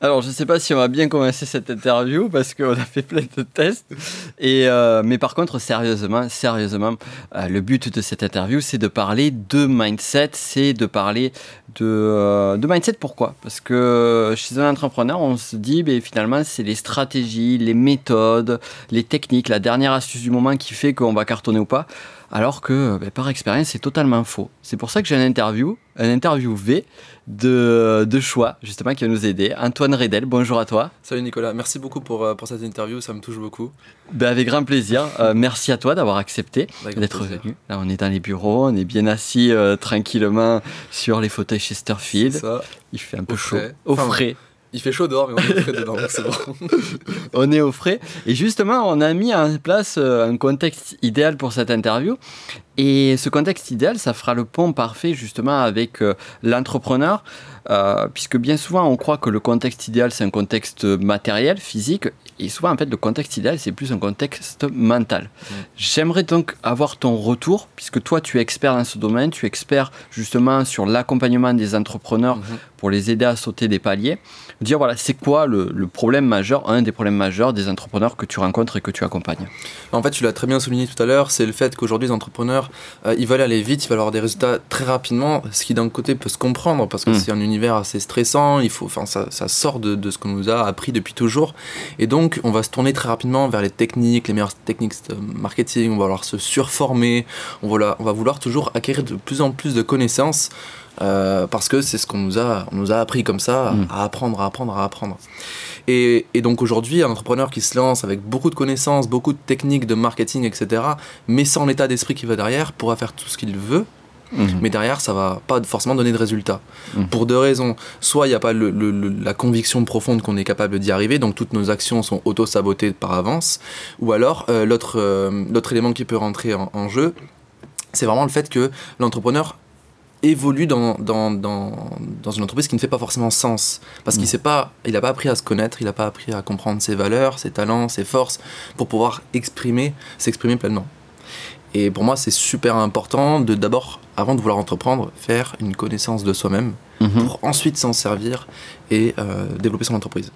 Alors, je ne sais pas si on va bien commencer cette interview parce qu'on a fait plein de tests. Mais par contre, sérieusement, le but de cette interview, c'est de parler de mindset, c'est de parler de mindset. Pourquoi? Parce que chez un entrepreneur, on se dit, finalement, c'est les stratégies, les méthodes, les techniques, la dernière astuce du moment qui fait qu'on va cartonner ou pas. Alors que, par expérience, c'est totalement faux. C'est pour ça que j'ai un interviewé de choix, justement, qui va nous aider. Antoine Redel, bonjour à toi. Salut Nicolas, merci beaucoup pour cette interview, ça me touche beaucoup. Avec grand plaisir. Merci à toi d'avoir accepté d'être venu. Là, on est dans les bureaux, on est bien assis tranquillement sur les fauteuils Chesterfield. Il fait un peu chaud. Au frais. Il fait chaud dehors, mais on est au frais dedans, donc c'est bon. On est au frais. Et justement, on a mis en place un contexte idéal pour cette interview. Et ce contexte idéal, ça fera le pont parfait justement avec l'entrepreneur, puisque bien souvent, on croit que le contexte idéal, c'est un contexte matériel, physique. Et souvent, en fait, le contexte idéal, c'est plus un contexte mental. J'aimerais donc avoir ton retour, puisque toi, tu es expert dans ce domaine, tu es expert justement sur l'accompagnement des entrepreneurs pour les aider à sauter des paliers. Dire, voilà, c'est quoi le problème majeur, un des problèmes majeurs des entrepreneurs que tu rencontres et que tu accompagnes? En fait, tu l'as très bien souligné tout à l'heure, c'est le fait qu'aujourd'hui, les entrepreneurs, ils veulent aller vite, ils veulent avoir des résultats très rapidement, ce qui d'un côté peut se comprendre, parce que c'est un univers assez stressant, ça sort de ce qu'on nous a appris depuis toujours. Et donc, on va se tourner très rapidement vers les techniques, les meilleures techniques de marketing, on va vouloir se surformer, on va vouloir toujours acquérir de plus en plus de connaissances, parce que c'est ce qu'on nous a appris comme ça, à apprendre. Et donc aujourd'hui, un entrepreneur qui se lance avec beaucoup de connaissances, beaucoup de techniques de marketing, etc., mais sans l'état d'esprit qui va derrière, pourra faire tout ce qu'il veut, mais derrière, ça va pas forcément donner de résultats. Pour deux raisons. Soit il n'y a pas la conviction profonde qu'on est capable d'y arriver, donc toutes nos actions sont auto-sabotées par avance, ou alors l'autre élément qui peut rentrer en jeu, c'est vraiment le fait que l'entrepreneur évolue dans une entreprise qui ne fait pas forcément sens, parce qu'il n'a pas appris à se connaître, il n'a pas appris à comprendre ses valeurs, ses talents, ses forces, pour pouvoir s'exprimer pleinement. Et pour moi, c'est super important de d'abord, avant de vouloir entreprendre, faire une connaissance de soi-même, pour ensuite s'en servir et développer son entreprise.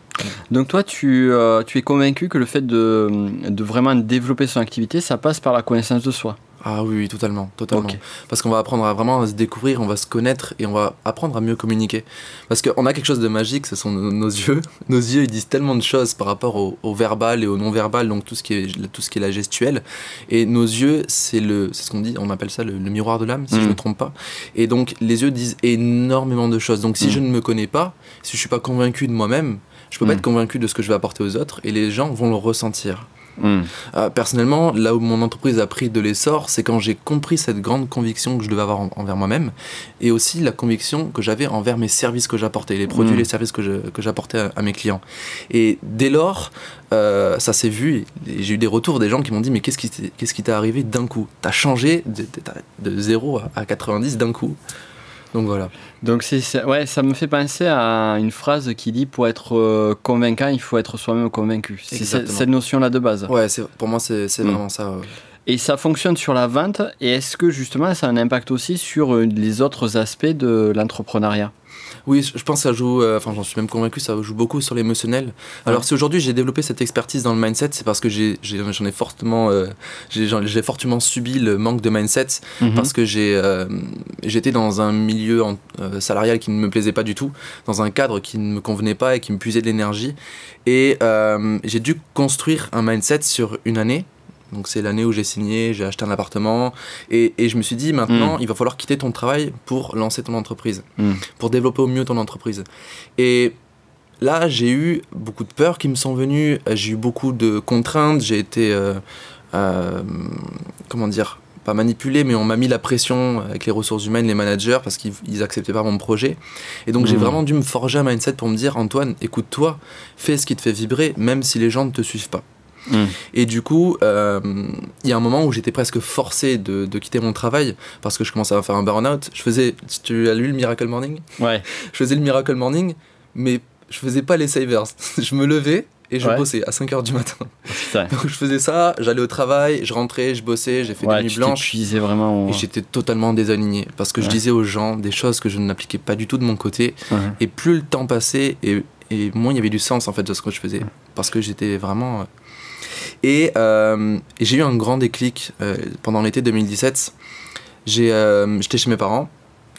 Donc toi, tu es convaincu que le fait de vraiment développer son activité, ça passe par la connaissance de soi? Ah oui, totalement. Okay. Parce qu'on va apprendre à vraiment se découvrir, on va se connaître et on va apprendre à mieux communiquer. Parce qu'on a quelque chose de magique, ce sont nos yeux. Nos yeux, ils disent tellement de choses par rapport au verbal et au non-verbal, donc tout ce qui est la gestuelle. Et nos yeux, c'est ce qu'on dit, on appelle ça le miroir de l'âme, si je ne me trompe pas. Et donc, les yeux disent énormément de choses. Donc, si je ne me connais pas, si je ne suis pas convaincu de moi-même, je ne peux pas être convaincu de ce que je vais apporter aux autres et les gens vont le ressentir. Personnellement, là où mon entreprise a pris de l'essor, c'est quand j'ai compris cette grande conviction que je devais avoir envers moi-même, et aussi la conviction que j'avais envers mes services que j'apportais, les produits, les services que j'apportais à mes clients. Et dès lors, ça s'est vu, et j'ai eu des retours des gens qui m'ont dit: mais qu'est-ce qui t'est arrivé d'un coup? T'as changé de 0 à 90 d'un coup. Donc voilà. Donc ça me fait penser à une phrase qui dit: pour être convaincant, il faut être soi-même convaincu. C'est cette notion-là de base. Ouais, pour moi, c'est vraiment ça. Ouais. Et ça fonctionne sur la vente. Et est-ce que justement, ça a un impact aussi sur les autres aspects de l'entrepreneuriat? Oui, je pense que ça joue, j'en suis même convaincu, ça joue beaucoup sur l'émotionnel. Alors si aujourd'hui j'ai développé cette expertise dans le mindset, c'est parce que j'ai fortement subi le manque de mindset, parce que j'étais dans un milieu salarial qui ne me plaisait pas du tout, dans un cadre qui ne me convenait pas et qui me puisait de l'énergie. Et j'ai dû construire un mindset sur une année. Donc c'est l'année où j'ai signé, j'ai acheté un appartement et je me suis dit: maintenant il va falloir quitter ton travail pour lancer ton entreprise, pour développer au mieux ton entreprise. Et là j'ai eu beaucoup de peurs qui me sont venues, j'ai eu beaucoup de contraintes, j'ai été pas manipulé, mais on m'a mis la pression avec les ressources humaines, les managers, parce qu'ils acceptaient pas mon projet. Et donc j'ai vraiment dû me forger un mindset pour me dire: Antoine, écoute-toi, fais ce qui te fait vibrer, même si les gens ne te suivent pas. Et du coup, il y a un moment où j'étais presque forcé de quitter mon travail parce que je commençais à faire un burn-out. Tu as lu le Miracle Morning? Ouais. Je faisais le Miracle Morning, mais je faisais pas les savers. Je me levais et je bossais à 5h du matin. Donc je faisais ça, j'allais au travail, je rentrais, je bossais, j'ai fait des nuits blanches. Vraiment. Et j'étais totalement désaligné parce que je disais aux gens des choses que je n'appliquais pas du tout de mon côté. Et plus le temps passait, et et moins il y avait du sens en fait de ce que je faisais, parce que j'étais vraiment... Et j'ai eu un grand déclic pendant l'été 2017. J'étais chez mes parents,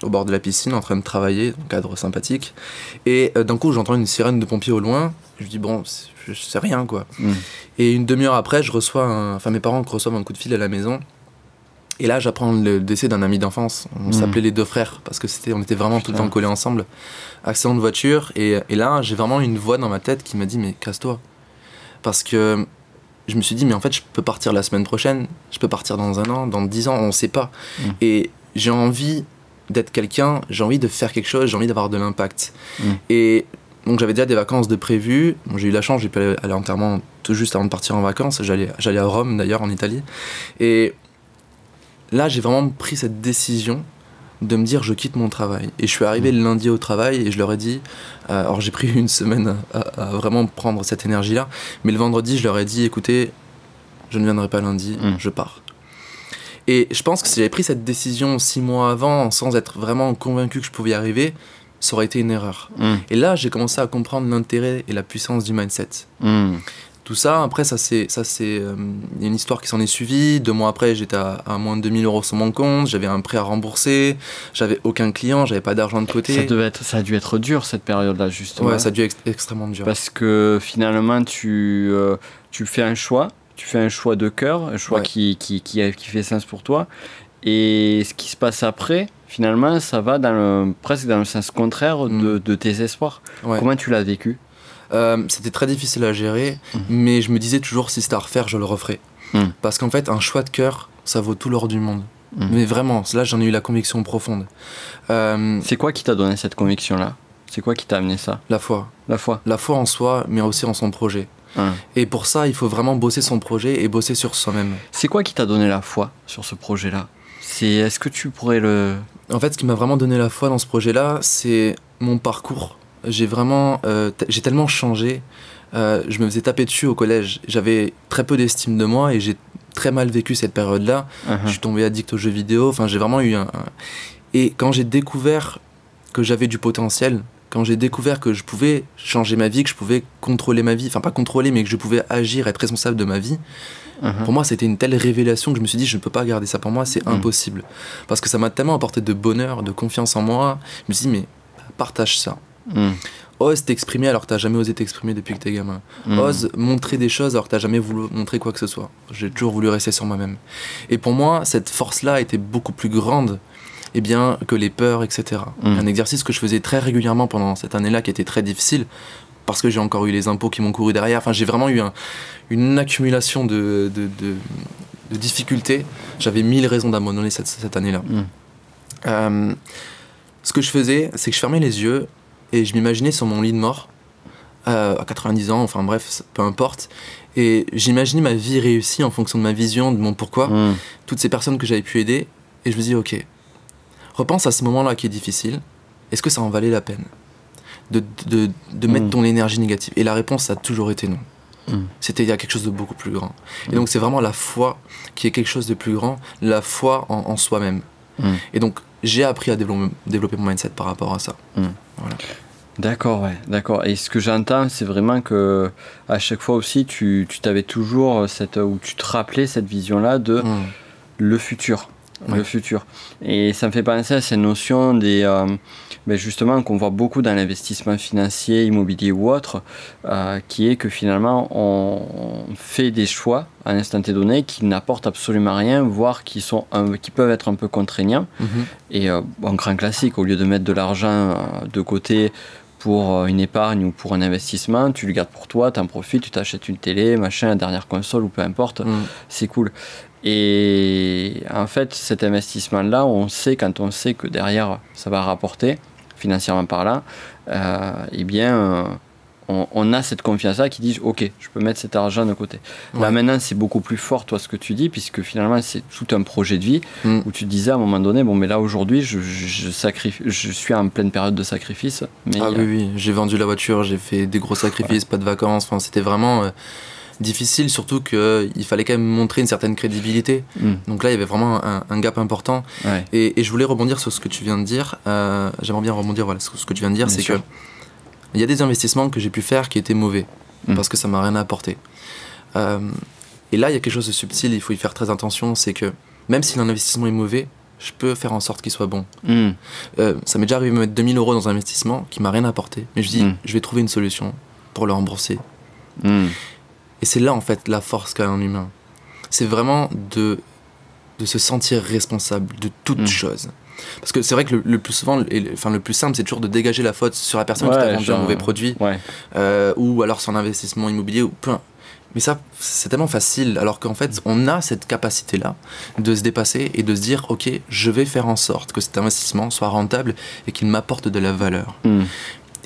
au bord de la piscine, en train de travailler, un cadre sympathique, et d'un coup j'entends une sirène de pompiers au loin. Je me dis bon, je sais rien quoi. Et une demi-heure après, mes parents reçoivent un coup de fil à la maison. Et là, j'apprends le décès d'un ami d'enfance. On s'appelait les deux frères parce que on était vraiment tout le temps collés ensemble. Accident de voiture. Et là, j'ai vraiment une voix dans ma tête qui m'a dit mais casse-toi. Parce que je me suis dit mais en fait, je peux partir la semaine prochaine. Je peux partir dans 1 an, dans 10 ans, on sait pas. Et j'ai envie d'être quelqu'un. J'ai envie de faire quelque chose. J'ai envie d'avoir de l'impact. Et donc j'avais déjà des vacances de prévues. Bon, j'ai eu la chance, j'ai pu aller à l'enterrement tout juste avant de partir en vacances. J'allais à Rome d'ailleurs, en Italie. Et là, j'ai vraiment pris cette décision de me dire je quitte mon travail. Et je suis arrivé le lundi au travail et je leur ai dit, alors j'ai pris une semaine à vraiment prendre cette énergie-là, mais le vendredi, je leur ai dit écoutez, je ne viendrai pas lundi, je pars. Et je pense que si j'avais pris cette décision 6 mois avant, sans être vraiment convaincu que je pouvais y arriver, ça aurait été une erreur. Et là, j'ai commencé à comprendre l'intérêt et la puissance du mindset. Tout ça, après, il y a une histoire qui s'en est suivie. 2 mois après, j'étais à moins de 2000 € sur mon compte, j'avais un prêt à rembourser, j'avais aucun client, j'avais pas d'argent de côté. Ça a dû être dur cette période-là, justement. Ouais, ça a dû être extrêmement dur. Parce que finalement, tu fais un choix de cœur, un choix qui fait sens pour toi. Et ce qui se passe après, finalement, ça va presque dans le sens contraire de tes espoirs. Ouais. Comment tu l'as vécu ? C'était très difficile à gérer, mais je me disais toujours si c'était à refaire, je le referais. Parce qu'en fait, un choix de cœur, ça vaut tout l'or du monde. Mais vraiment, là, j'en ai eu la conviction profonde. C'est quoi qui t'a donné cette conviction-là ? C'est quoi qui t'a amené ça ? La foi. La foi. La foi en soi, mais aussi en son projet. Et pour ça, il faut vraiment bosser son projet et bosser sur soi-même. C'est quoi qui t'a donné la foi sur ce projet-là ? Est-ce que tu pourrais le... En fait, ce qui m'a vraiment donné la foi dans ce projet-là, c'est mon parcours. J'ai tellement changé. Je me faisais taper dessus au collège. J'avais très peu d'estime de moi et j'ai très mal vécu cette période-là. Je suis tombé addict aux jeux vidéo. Enfin, j'ai vraiment eu Et quand j'ai découvert que j'avais du potentiel, quand j'ai découvert que je pouvais changer ma vie, que je pouvais contrôler ma vie, enfin pas contrôler, mais que je pouvais agir, être responsable de ma vie, pour moi, c'était une telle révélation que je me suis dit, je ne peux pas garder ça pour moi, c'est impossible. Parce que ça m'a tellement apporté de bonheur, de confiance en moi. Je me suis dit, mais partage ça. Ose t'exprimer alors que t'as jamais osé t'exprimer depuis que t'es gamin. Ose montrer des choses alors que t'as jamais voulu montrer quoi que ce soit. J'ai toujours voulu rester sur moi-même. Et pour moi, cette force-là était beaucoup plus grande que les peurs, etc. Un exercice que je faisais très régulièrement pendant cette année-là qui était très difficile parce que j'ai encore eu les impôts qui m'ont couru derrière. Enfin, j'ai vraiment eu une accumulation de difficultés. J'avais 1000 raisons d'abandonner cette année-là. Ce que je faisais, c'est que je fermais les yeux et je m'imaginais sur mon lit de mort, à 90 ans, enfin bref, peu importe. Et j'imaginais ma vie réussie en fonction de ma vision, de mon pourquoi, toutes ces personnes que j'avais pu aider. Et je me dis, ok, repense à ce moment-là qui est difficile. Est-ce que ça en valait la peine de mettre ton énergie négative? Et la réponse, ça a toujours été non. C'était il y a quelque chose de beaucoup plus grand. Et donc c'est vraiment la foi qui est quelque chose de plus grand, la foi en soi-même. Et donc j'ai appris à développer mon mindset par rapport à ça. Voilà. D'accord, ouais, d'accord. Et ce que j'entends, c'est vraiment que à chaque fois aussi, tu t'avais toujours ou tu te rappelais cette vision-là de le futur. Le futur. Et ça me fait penser à cette notion justement qu'on voit beaucoup dans l'investissement financier, immobilier ou autre, qui est que finalement on fait des choix à un instant T donné qui n'apportent absolument rien, voire qui peuvent être un peu contraignants. Et un grand classique, au lieu de mettre de l'argent de côté pour une épargne ou pour un investissement, tu le gardes pour toi, tu en profites, tu t'achètes une télé, machin, la dernière console ou peu importe, c'est cool. Et en fait, cet investissement-là, quand on sait que derrière, ça va rapporter, financièrement parlant, on a cette confiance-là qui dit « Ok, je peux mettre cet argent de côté ». Là, maintenant, c'est beaucoup plus fort, toi, ce que tu dis, puisque finalement, c'est tout un projet de vie où tu te disais à un moment donné, bon, mais là, aujourd'hui, je suis en pleine période de sacrifice. Mais, oui, j'ai vendu la voiture, j'ai fait des gros sacrifices, pas de vacances, enfin, c'était vraiment... difficile, surtout qu'il fallait quand même montrer une certaine crédibilité. Donc là, il y avait vraiment un gap important. Et je voulais rebondir sur ce que tu viens de dire. J'aimerais bien rebondir sur ce que tu viens de dire, c'est que Il y a des investissements que j'ai pu faire qui étaient mauvais, parce que ça m'a rien apporté. Et là, il y a quelque chose de subtil, il faut y faire très attention, c'est que même si l'investissement est mauvais, je peux faire en sorte qu'il soit bon. Ça m'est déjà arrivé de mettre 2000 € dans un investissement qui m'a rien apporté, mais je dis, je vais trouver une solution pour le rembourser. Et c'est là, en fait, la force qu'a un humain. C'est vraiment de se sentir responsable de toute chose. Parce que c'est vrai que le plus souvent, le plus simple, c'est toujours de dégager la faute sur la personne qui t'a vendu un mauvais produit, ou alors son investissement immobilier, ou peu. Mais ça, c'est tellement facile, alors qu'en fait, on a cette capacité-là de se dépasser et de se dire, ok, je vais faire en sorte que cet investissement soit rentable et qu'il m'apporte de la valeur.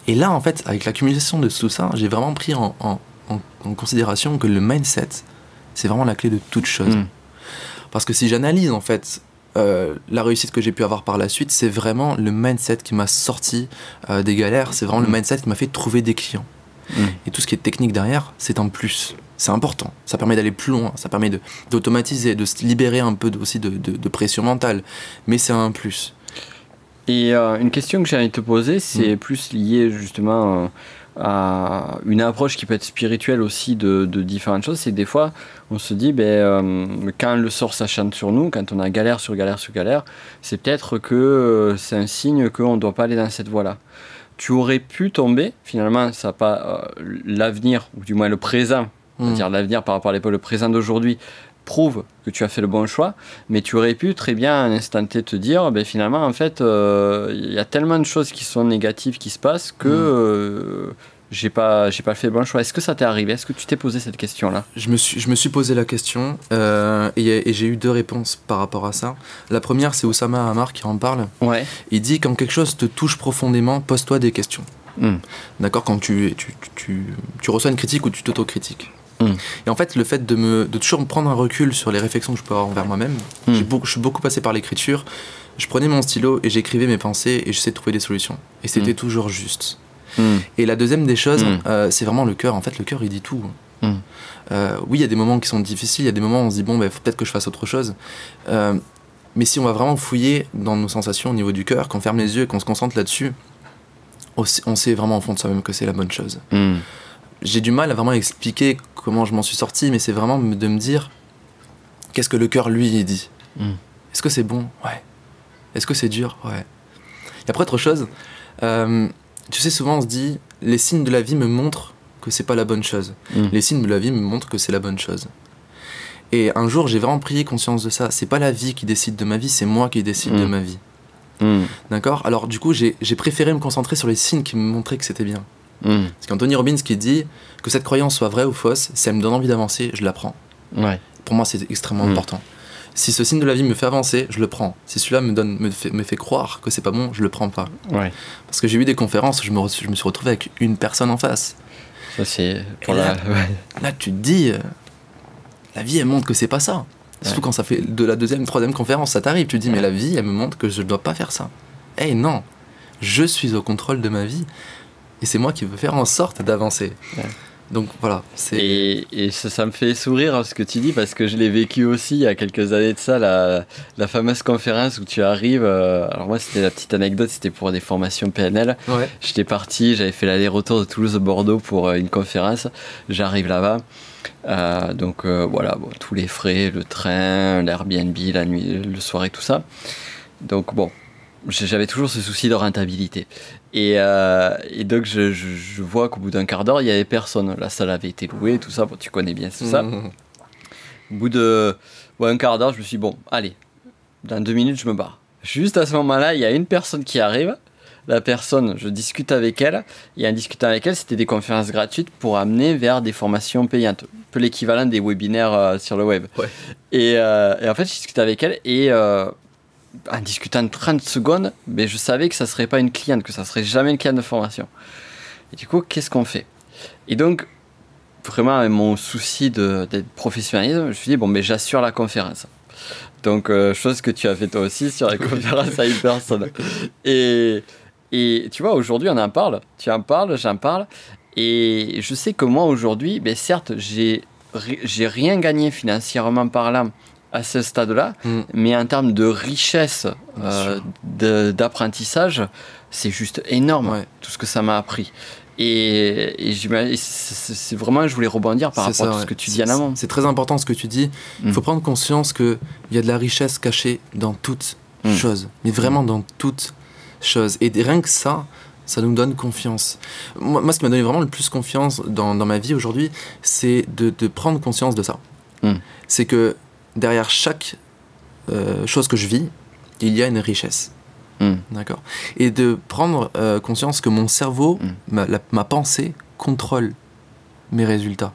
Et là, en fait, avec l'accumulation de tout ça, j'ai vraiment pris en considération que le mindset, c'est vraiment la clé de toute chose. Parce que si j'analyse, en fait, la réussite que j'ai pu avoir par la suite, c'est vraiment le mindset qui m'a sorti des galères, c'est vraiment le mindset qui m'a fait trouver des clients. Et tout ce qui est technique derrière, c'est un plus. C'est important. Ça permet d'aller plus loin, ça permet d'automatiser, de se libérer un peu aussi de pression mentale. Mais c'est un plus. Et une question que j'ai envie de te poser, c'est plus lié justement à une approche qui peut être spirituelle aussi de différentes choses. C'est que des fois, on se dit, quand le sort s'acharne sur nous, quand on a galère sur galère sur galère, c'est peut-être que c'est un signe qu'on ne doit pas aller dans cette voie-là. Tu aurais pu tomber, finalement, ça n'a pas l'avenir, ou du moins le présent, c'est-à-dire l'avenir par rapport à l'époque, le présent d'aujourd'hui, prouve que tu as fait le bon choix, mais tu aurais pu très bien à un instant T te dire, finalement, en fait, y a tellement de choses qui sont négatives qui se passent que j'ai pas fait le bon choix. Est-ce que ça t'est arrivé? Est-ce que tu t'es posé cette question-là? Je me suis posé la question et j'ai eu deux réponses par rapport à ça. La première, c'est Oussama Hamar qui en parle. Ouais. Il dit, quand quelque chose te touche profondément, pose-toi des questions. D'accord, quand tu reçois une critique ou tu t'autocritiques. Et en fait, le fait de toujours prendre un recul sur les réflexions que je peux avoir envers moi-même, je suis beaucoup passé par l'écriture, je prenais mon stylo et j'écrivais mes pensées et j'essayais de trouver des solutions. Et c'était toujours juste. Et la deuxième des choses, c'est vraiment le cœur. En fait, le cœur, il dit tout. Oui, il y a des moments qui sont difficiles, il y a des moments où on se dit, bon, faut peut-être que je fasse autre chose. Mais si on va vraiment fouiller dans nos sensations au niveau du cœur, qu'on ferme les yeux et qu'on se concentre là-dessus, on sait vraiment au fond de soi-même que c'est la bonne chose. J'ai du mal à vraiment expliquer comment je m'en suis sorti, mais c'est vraiment de me dire, qu'est-ce que le cœur, lui, dit. Est-ce que c'est bon? Ouais. Est-ce que c'est dur? Ouais. Et après, autre chose, tu sais, souvent on se dit, les signes de la vie me montrent que c'est pas la bonne chose. Les signes de la vie me montrent que c'est la bonne chose. Et un jour, j'ai vraiment pris conscience de ça. C'est pas la vie qui décide de ma vie, c'est moi qui décide de ma vie. D'accord? Alors du coup, j'ai préféré me concentrer sur les signes qui me montraient que c'était bien. C'est qu'Anthony Robbins qui dit que cette croyance soit vraie ou fausse, si elle me donne envie d'avancer, je la prends. Pour moi, c'est extrêmement important. Si ce signe de la vie me fait avancer, je le prends. Si celui-là me fait croire que c'est pas bon, je le prends pas. Parce que j'ai eu des conférences, je me suis retrouvé avec une personne en face. Ça, c'est pour là, tu te dis, la vie, elle montre que c'est pas ça. Surtout quand ça fait de la deuxième, troisième conférence, ça t'arrive. Tu te dis, mais la vie, elle me montre que je ne dois pas faire ça. Non, je suis au contrôle de ma vie. Et c'est moi qui veux faire en sorte d'avancer. Donc voilà. Et ça me fait sourire ce que tu dis, parce que je l'ai vécu aussi il y a quelques années de ça, la fameuse conférence où tu arrives. Alors moi, c'était la petite anecdote, c'était pour des formations PNL. J'étais parti, j'avais fait l'aller-retour de Toulouse à Bordeaux pour une conférence. J'arrive là-bas. Voilà, tous les frais, le train, l'Airbnb, la nuit, le soir et tout ça. Donc bon, j'avais toujours ce souci de rentabilité. Et donc je vois qu'au bout d'un quart d'heure, il n'y avait personne. La salle avait été louée, tout ça. Bon, tu connais bien tout ça. Au bout de un quart d'heure, je me suis dit, bon, allez, dans 2 minutes, je me barre. Juste à ce moment-là, il y a une personne qui arrive. La personne, je discute avec elle. Et en discutant avec elle, c'était des conférences gratuites pour amener vers des formations payantes. Un peu l'équivalent des webinaires sur le web. Et en fait, je discutais avec elle et... en discutant 30 secondes, je savais que ça ne serait pas une cliente, que ça ne serait jamais une cliente de formation. Et du coup, qu'est-ce qu'on fait? Et donc, vraiment, avec mon souci d'être professionnalisme, je me suis dit, j'assure la conférence. Donc, chose que tu as fait toi aussi sur la conférence à une personne. Et tu vois, aujourd'hui, on en parle. Tu en parles, j'en parle. Et je sais que moi, aujourd'hui, certes, j'ai rien gagné financièrement parlant à ce stade-là, mais en termes de richesse d'apprentissage, c'est juste énorme tout ce que ça m'a appris. Et c'est vraiment, je voulais rebondir par rapport à tout ce que tu dis en amont. C'est très important ce que tu dis. Il faut prendre conscience qu'il y a de la richesse cachée dans toute chose, mais vraiment dans toute chose. Et rien que ça nous donne confiance. Moi, ce qui m'a donné vraiment le plus confiance dans ma vie aujourd'hui, c'est de prendre conscience de ça. C'est que derrière chaque chose que je vis, il y a une richesse. D'accord. Et de prendre conscience que mon cerveau, ma pensée, contrôle mes résultats.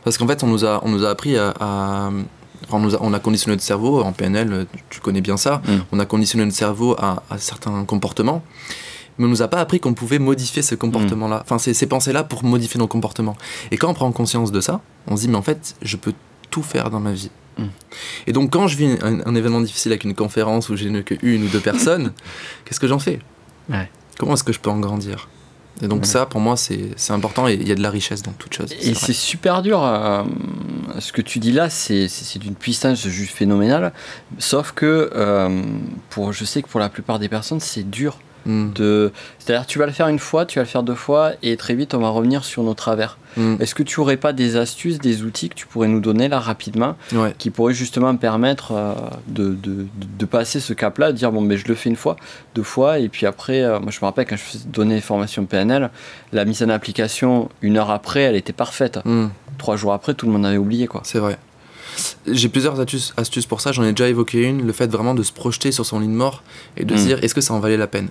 Parce qu'en fait, on nous a appris on a conditionné notre cerveau, en PNL, tu connais bien ça, on a conditionné notre cerveau à certains comportements, mais on nous a pas appris qu'on pouvait modifier ce comportement-là, enfin ces pensées-là pour modifier nos comportements. Et quand on prend conscience de ça, on se dit, mais en fait, je peux tout faire dans ma vie. Et donc quand je vis un événement difficile avec une conférence où j'ai que une ou deux personnes, qu'est-ce que j'en fais ? Comment est-ce que je peux en grandir ? Et donc ça, pour moi, c'est important, et il y a de la richesse dans toute chose. Et c'est super dur. Ce que tu dis là, c'est d'une puissance juste phénoménale. Sauf que je sais que pour la plupart des personnes, c'est dur. C'est-à-dire, tu vas le faire une fois, tu vas le faire 2 fois, et très vite, on va revenir sur nos travers. Est-ce que tu n'aurais pas des astuces, des outils que tu pourrais nous donner là rapidement, qui pourraient justement permettre de passer ce cap-là, de dire bon, mais je le fais 1 fois, 2 fois, et puis après, moi je me rappelle quand je donnais des formations PNL, la mise en application 1 heure après, elle était parfaite. 3 jours après, tout le monde avait oublié, quoi. C'est vrai. J'ai plusieurs astuces pour ça, j'en ai déjà évoqué une, le fait vraiment de se projeter sur son lit de mort et de se dire est-ce que ça en valait la peine.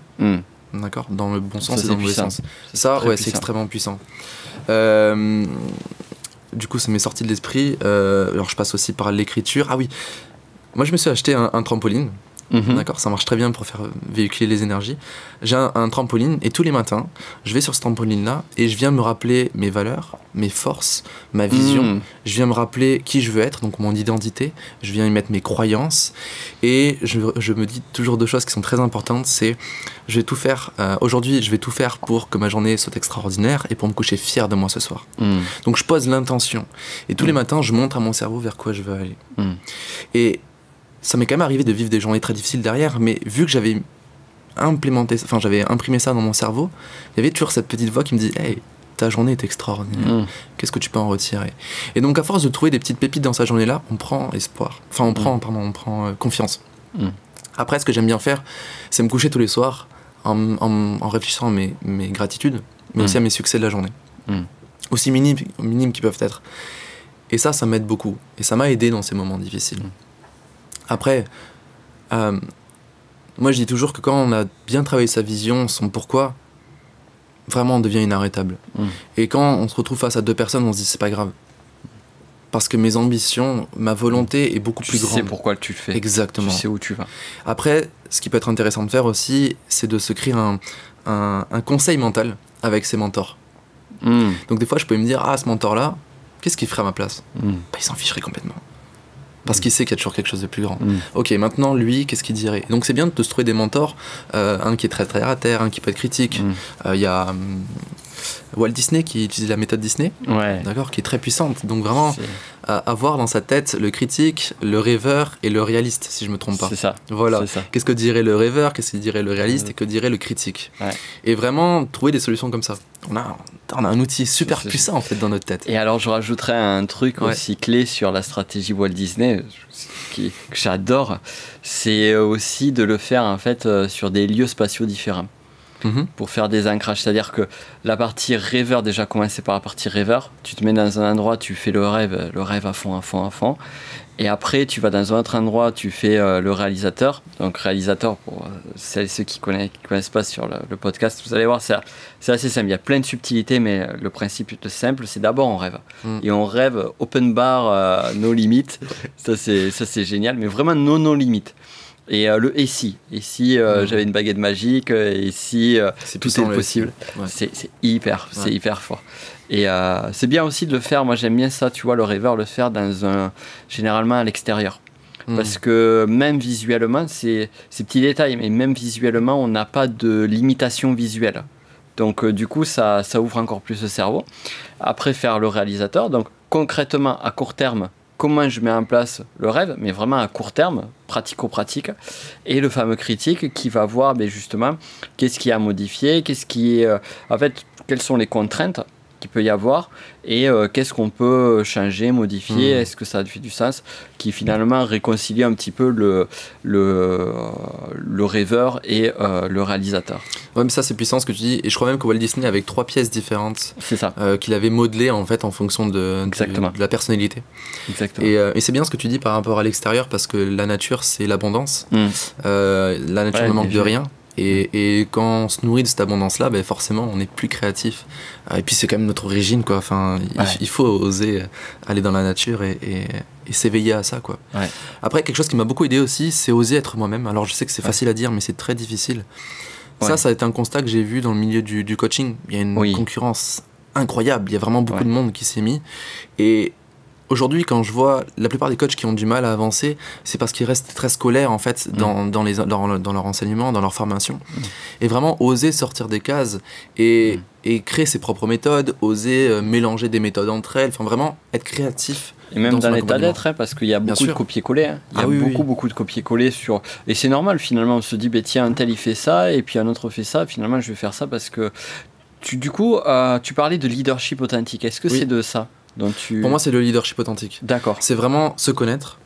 D'accord, dans le bon sens et dans le mauvais sens. Ça, c'est extrêmement puissant. Du coup, ça m'est sorti de l'esprit. Alors, je passe aussi par l'écriture. Ah oui, moi je me suis acheté un trampoline. D'accord, ça marche très bien pour faire véhiculer les énergies. J'ai un trampoline, et tous les matins, je vais sur ce trampoline-là et je viens me rappeler mes valeurs, mes forces, ma vision. Je viens me rappeler qui je veux être, donc mon identité. Je viens y mettre mes croyances, et je me dis toujours 2 choses qui sont très importantes. C'est, je vais tout faire, aujourd'hui, je vais tout faire pour que ma journée soit extraordinaire et pour me coucher fier de moi ce soir. Donc je pose l'intention, et tous les matins, je montre à mon cerveau vers quoi je veux aller. Et ça m'est quand même arrivé de vivre des journées très difficiles derrière, mais vu que j'avais imprimé ça dans mon cerveau, il y avait toujours cette petite voix qui me dit « Hey, ta journée est extraordinaire, qu'est-ce que tu peux en retirer ?» Et donc à force de trouver des petites pépites dans sa journée-là, on prend espoir, enfin on prend confiance. Après, ce que j'aime bien faire, c'est me coucher tous les soirs en réfléchissant à mes gratitudes, mais aussi à mes succès de la journée, aussi minimes qu'ils peuvent être. Et ça m'aide beaucoup, et ça m'a aidé dans ces moments difficiles. Après, moi je dis toujours que quand on a bien travaillé sa vision, son pourquoi, vraiment on devient inarrêtable. Et quand on se retrouve face à 2 personnes, on se dit c'est pas grave. Parce que mes ambitions, ma volonté est beaucoup plus grande. Tu sais pourquoi tu le fais. Exactement. Tu sais où tu vas. Après, ce qui peut être intéressant de faire aussi, c'est de se créer un conseil mental avec ses mentors. Donc des fois je peux me dire, ce mentor-là, qu'est-ce qu'il ferait à ma place ? Il s'en ficherait complètement. Parce qu'il sait qu'il y a toujours quelque chose de plus grand. Ok, maintenant, lui, qu'est-ce qu'il dirait ? Donc c'est bien de se trouver des mentors, un qui est très très à terre, un qui peut être critique. Il y a Walt Disney qui utilise la méthode Disney, d'accord, qui est très puissante. Donc vraiment, avoir dans sa tête le critique, le rêveur et le réaliste, si je me trompe pas. C'est ça. Voilà. C'est ça. Qu'est-ce que dirait le rêveur, qu'est-ce que dirait le réaliste et que dirait le critique. Et vraiment, trouver des solutions comme ça. On a un outil super puissant en fait dans notre tête. Et alors je rajouterais un truc aussi clé sur la stratégie Walt Disney que j'adore, c'est aussi de le faire en fait sur des lieux spatiaux différents. Pour faire des ancrages, c'est-à-dire que la partie rêveur, déjà commencer par la partie rêveur, tu te mets dans un endroit, tu fais le rêve à fond, et après tu vas dans un autre endroit, tu fais le réalisateur. Donc réalisateur, pour celles et ceux qui connaissent pas sur le podcast, vous allez voir, c'est assez simple, il y a plein de subtilités, mais le principe est simple, c'est d'abord on rêve, et on rêve open bar, no limit. Ça c'est génial, mais vraiment no limit. Et le et si j'avais une baguette magique, et si tout est possible, c'est hyper fort. Et c'est bien aussi de le faire, moi j'aime bien ça, tu vois, le rêveur, le faire généralement à l'extérieur. Parce que même visuellement, c'est petits détails, mais même visuellement, on n'a pas de limitation visuelle. Donc du coup, ça ouvre encore plus le cerveau. Après, faire le réalisateur, donc concrètement, à court terme, comment je mets en place le rêve, mais vraiment à court terme, pratico-pratique, et le fameux critique qui va voir justement qu'est-ce qui a modifié, qu'est-ce qui est... en fait, quelles sont les contraintes qu'il peut y avoir et qu'est-ce qu'on peut changer, modifier, est-ce que ça fait du sens, qui finalement réconcilie un petit peu le rêveur et le réalisateur. Ouais, mais ça c'est puissant ce que tu dis, et je crois même que Walt Disney avec 3 pièces différentes qu'il avait modelées en fait en fonction de la personnalité. Exactement. Et c'est bien ce que tu dis par rapport à l'extérieur, parce que la nature c'est l'abondance, la nature ne manque de rien. Et quand on se nourrit de cette abondance-là, ben forcément, on est plus créatif. Et puis, c'est quand même notre origine, quoi. Enfin, il faut oser aller dans la nature et s'éveiller à ça, quoi. Ouais. Après, quelque chose qui m'a beaucoup aidé aussi, c'est oser être moi-même. Alors, je sais que c'est facile à dire, mais c'est très difficile. Ça a été un constat que j'ai vu dans le milieu du coaching. Il y a une concurrence incroyable. Il y a vraiment beaucoup de monde qui s'est mis. Et aujourd'hui, quand je vois la plupart des coachs qui ont du mal à avancer, c'est parce qu'ils restent très scolaires en fait dans leur enseignement, dans leur formation. Et vraiment oser sortir des cases et créer ses propres méthodes, oser mélanger des méthodes entre elles, enfin vraiment être créatif. Et même dans l'état d'être, parce qu'il y a beaucoup de copier-coller. Il y a beaucoup de copier-coller sur... Et c'est normal finalement, on se dit, bah, tiens, un tel il fait ça, et puis un autre fait ça, finalement je vais faire ça parce que... tu parlais de leadership authentique, est-ce que c'est de ça? Pour moi, c'est le leadership authentique. D'accord. C'est vraiment se connaître,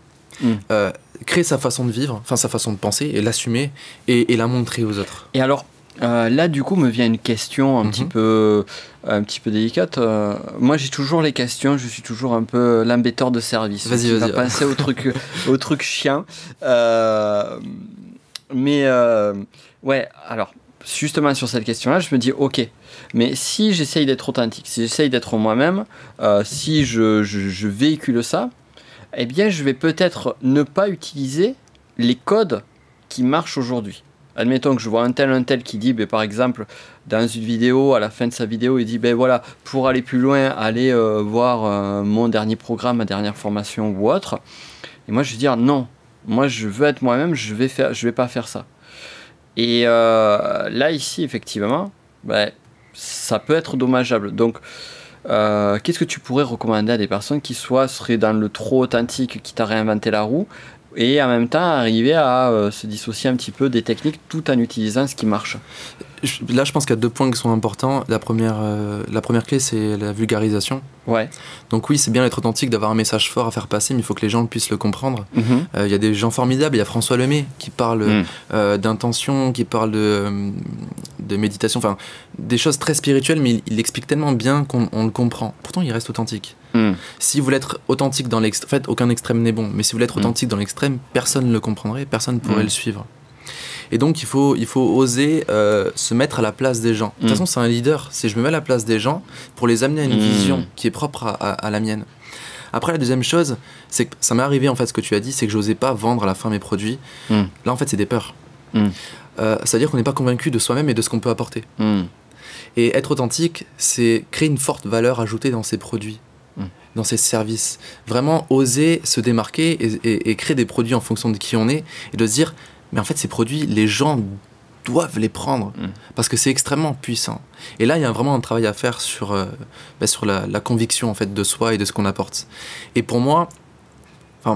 créer sa façon de vivre, enfin sa façon de penser, et l'assumer, et la montrer aux autres. Et alors, là, du coup, me vient une question un petit peu délicate. Moi, j'ai toujours les questions, je suis toujours un peu l'embêteur de service. Vas-y. On va passer au truc chien. Ouais, alors... justement sur cette question-là, je me dis ok, mais si j'essaye d'être authentique, si j'essaye d'être moi-même, si je véhicule ça, eh bien je vais peut-être ne pas utiliser les codes qui marchent aujourd'hui. Admettons que je vois un tel qui dit, par exemple, dans une vidéo, à la fin de sa vidéo, il dit, voilà, pour aller plus loin, allez voir mon dernier programme, ma dernière formation ou autre. Et moi je vais dire non, moi je veux être moi-même, je vais pas faire ça. Et là, ici, effectivement, ça peut être dommageable. Donc, qu'est-ce que tu pourrais recommander à des personnes qui seraient dans le trop authentique, qui t'a réinventé la roue, et en même temps arriver à se dissocier un petit peu des techniques tout en utilisant ce qui marche? Là, je pense qu'il y a 2 points qui sont importants. La première clé, c'est la vulgarisation. Ouais. Donc oui, c'est bien d'être authentique, d'avoir un message fort à faire passer, mais il faut que les gens puissent le comprendre. Il y a des gens formidables. Il y a François Lemay qui parle d'intention, qui parle de méditation, enfin des choses très spirituelles, mais il explique tellement bien qu'on le comprend. Pourtant, il reste authentique. Si vous voulez être authentique dans l'extrême, en fait, aucun extrême n'est bon, mais si vous voulez être authentique dans l'extrême, personne ne le comprendrait, personne ne pourrait le suivre. Et donc, il faut oser se mettre à la place des gens. De toute façon, c'est un leader. C'est je me mets à la place des gens pour les amener à une vision qui est propre à la mienne. Après, la deuxième chose, c'est que ça m'est arrivé, en fait, ce que tu as dit, c'est que j'osais pas vendre à la fin mes produits. Là, en fait, c'est des peurs. C'est-à-dire qu'on n'est pas convaincu de soi-même et de ce qu'on peut apporter. Et être authentique, c'est créer une forte valeur ajoutée dans ses produits, dans ses services. Vraiment oser se démarquer et créer des produits en fonction de qui on est et de se dire... mais en fait, ces produits, les gens doivent les prendre parce que c'est extrêmement puissant. Et là, il y a vraiment un travail à faire sur la conviction en fait, de soi et de ce qu'on apporte. Et pour moi, dans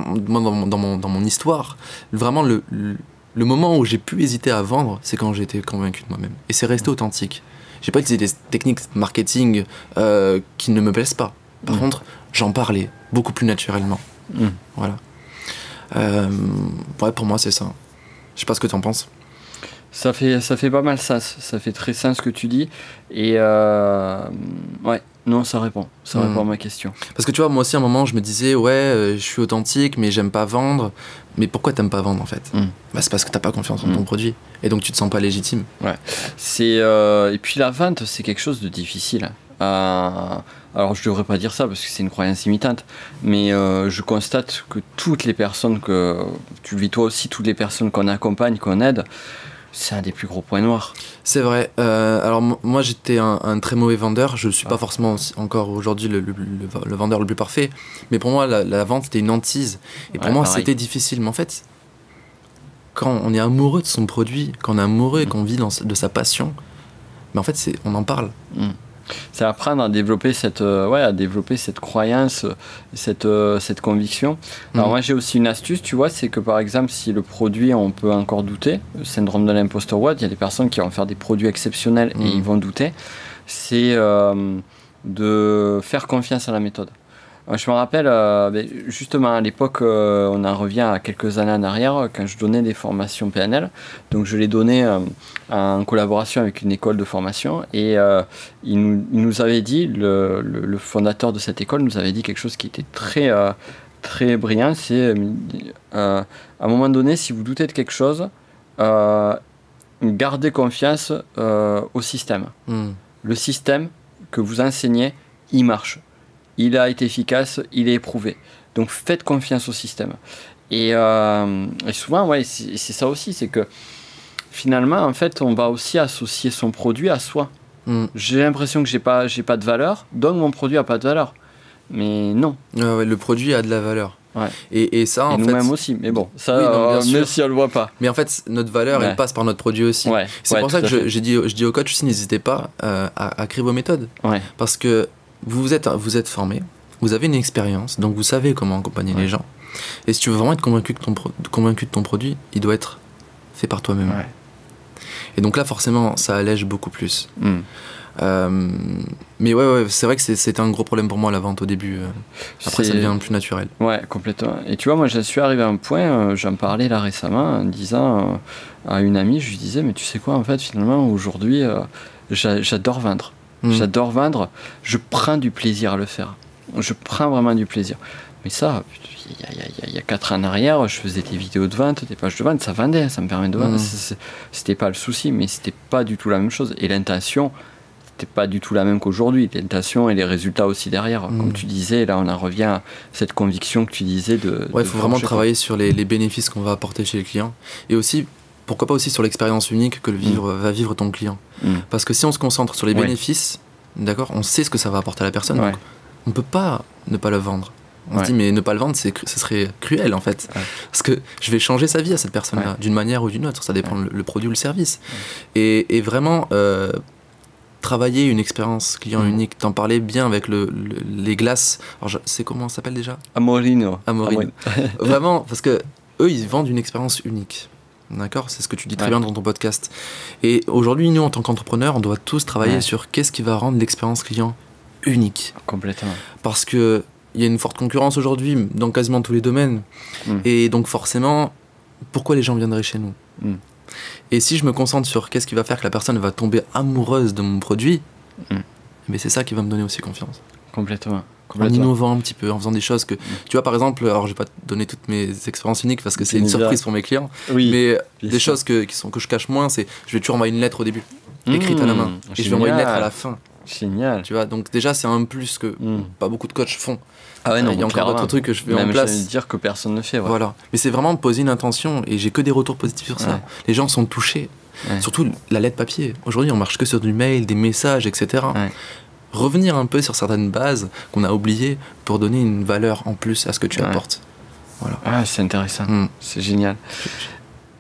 mon histoire, vraiment le moment où j'ai pu hésiter à vendre, c'est quand j'ai été convaincu de moi-même. Et c'est resté authentique. J'ai pas utilisé des techniques marketing qui ne me plaisent pas. Par contre, j'en parlais beaucoup plus naturellement. Voilà. Pour moi, c'est ça. Je sais pas ce que tu en penses. Ça fait pas mal sens. Ça fait très sens ce que tu dis. Et ouais, non, ça répond. Ça répond à ma question. Parce que tu vois, moi aussi, à un moment, je me disais, je suis authentique, mais j'aime pas vendre. Mais pourquoi t'aimes pas vendre, en fait? C'est parce que t'as pas confiance en ton produit. Et donc, tu te sens pas légitime. Ouais. Et puis, la vente, c'est quelque chose de difficile. Alors je devrais pas dire ça parce que c'est une croyance limitante, mais je constate que toutes les personnes que tu le vis toi aussi, toutes les personnes qu'on accompagne, qu'on aide, c'est un des plus gros points noirs. C'est vrai. Alors moi j'étais un très mauvais vendeur. Je ne suis pas forcément encore aujourd'hui le vendeur le plus parfait, mais pour moi la vente c'était une hantise. Et pour moi c'était difficile. Mais en fait, quand on est amoureux de son produit, quand on est amoureux et qu'on vit de sa passion, mais en fait on en parle. C'est apprendre à développer cette croyance, cette conviction. Alors moi j'ai aussi une astuce, tu vois, c'est que par exemple si le produit on peut encore douter, le syndrome de l'imposteur WOD, il y a des personnes qui vont faire des produits exceptionnels et ils vont douter. c'est de faire confiance à la méthode. Je me rappelle, justement, à l'époque, on en revient à quelques années en arrière, quand je donnais des formations PNL. Donc, je les donnais en collaboration avec une école de formation. Et il nous avait dit, le fondateur de cette école nous avait dit quelque chose qui était très brillant. C'est, à un moment donné, si vous doutez de quelque chose, gardez confiance au système. Le système que vous enseignez, il marche. Il a été efficace, il est éprouvé. Donc faites confiance au système. Et souvent, ouais, c'est ça aussi, c'est que finalement, en fait, on va aussi associer son produit à soi. J'ai l'impression que j'ai pas de valeur, donc mon produit a pas de valeur. Mais non. Ouais, le produit a de la valeur. Ouais. Et ça, en fait... nous-mêmes aussi, mais bon, ça, oui, même si on le voit pas. Mais en fait, notre valeur, elle passe par notre produit aussi. Ouais. C'est pour ça que je dis aux coachs aussi, n'hésitez pas à créer vos méthodes. Ouais. Parce que vous êtes formé, vous avez une expérience, donc vous savez comment accompagner les gens. Et si tu veux vraiment être convaincu de ton produit, il doit être fait par toi-même. Ouais. Et donc là, forcément, ça allège beaucoup plus. Mais ouais, c'est vrai que c'était un gros problème pour moi la vente au début. Après, ça devient plus naturel. Ouais, complètement. Et tu vois, moi, je suis arrivé à un point, j'en parlais là récemment, en disant à une amie, je lui disais, mais tu sais quoi, en fait, finalement, aujourd'hui, j'adore vendre. J'adore vendre, je prends du plaisir à le faire. Je prends vraiment du plaisir. Mais ça, il y a 4 ans en arrière, je faisais des vidéos de vente, des pages de vente, ça vendait, ça me permet de vendre. C'était pas le souci, mais c'était pas du tout la même chose. Et l'intention, c'était pas du tout la même qu'aujourd'hui. L'intention et les résultats aussi derrière. Comme tu disais, là on en revient à cette conviction que tu disais de... Ouais, il faut vraiment travailler sur les bénéfices qu'on va apporter chez le client. Et aussi, pourquoi pas aussi sur l'expérience unique que va vivre ton client. Parce que si on se concentre sur les bénéfices, d'accord, on sait ce que ça va apporter à la personne. Donc on peut pas ne pas le vendre. On se dit, mais ne pas le vendre, ce serait cruel en fait. Parce que je vais changer sa vie à cette personne-là, d'une manière ou d'une autre. Ça dépend le produit ou le service. Et vraiment, travailler une expérience client unique. T'en parlais bien avec les glaces. Alors, c'est comment ça s'appelle déjà ? Amorino. Vraiment, parce que eux, ils vendent une expérience unique. D'accord ? C'est ce que tu dis très bien dans ton podcast. Et aujourd'hui, nous, en tant qu'entrepreneurs, on doit tous travailler sur qu'est-ce qui va rendre l'expérience client unique. Complètement. Parce que il y a une forte concurrence aujourd'hui dans quasiment tous les domaines. Et donc forcément, pourquoi les gens viendraient chez nous ? Et si je me concentre sur qu'est-ce qui va faire que la personne va tomber amoureuse de mon produit, mais c'est ça qui va me donner aussi confiance. Complètement. En innovant un petit peu, en faisant des choses que... Tu vois, par exemple, alors je vais pas te donner toutes mes expériences uniques parce que c'est une surprise pour mes clients, mais des choses que je cache moins, c'est je vais toujours envoyer une lettre au début, écrite à la main, et je vais envoyer une lettre à la fin. Génial. Tu vois, donc déjà c'est un plus que pas beaucoup de coachs font. Ah ouais, non, il y a encore d'autres trucs que je fais en place. Même dire que personne ne fait. Voilà. Mais c'est vraiment poser une intention et j'ai que des retours positifs sur ça. Les gens sont touchés. Surtout la lettre papier. Aujourd'hui, on marche que sur du mail, des messages, etc. Revenir un peu sur certaines bases qu'on a oubliées pour donner une valeur en plus à ce que tu apportes. Voilà. Ah, c'est intéressant. C'est génial.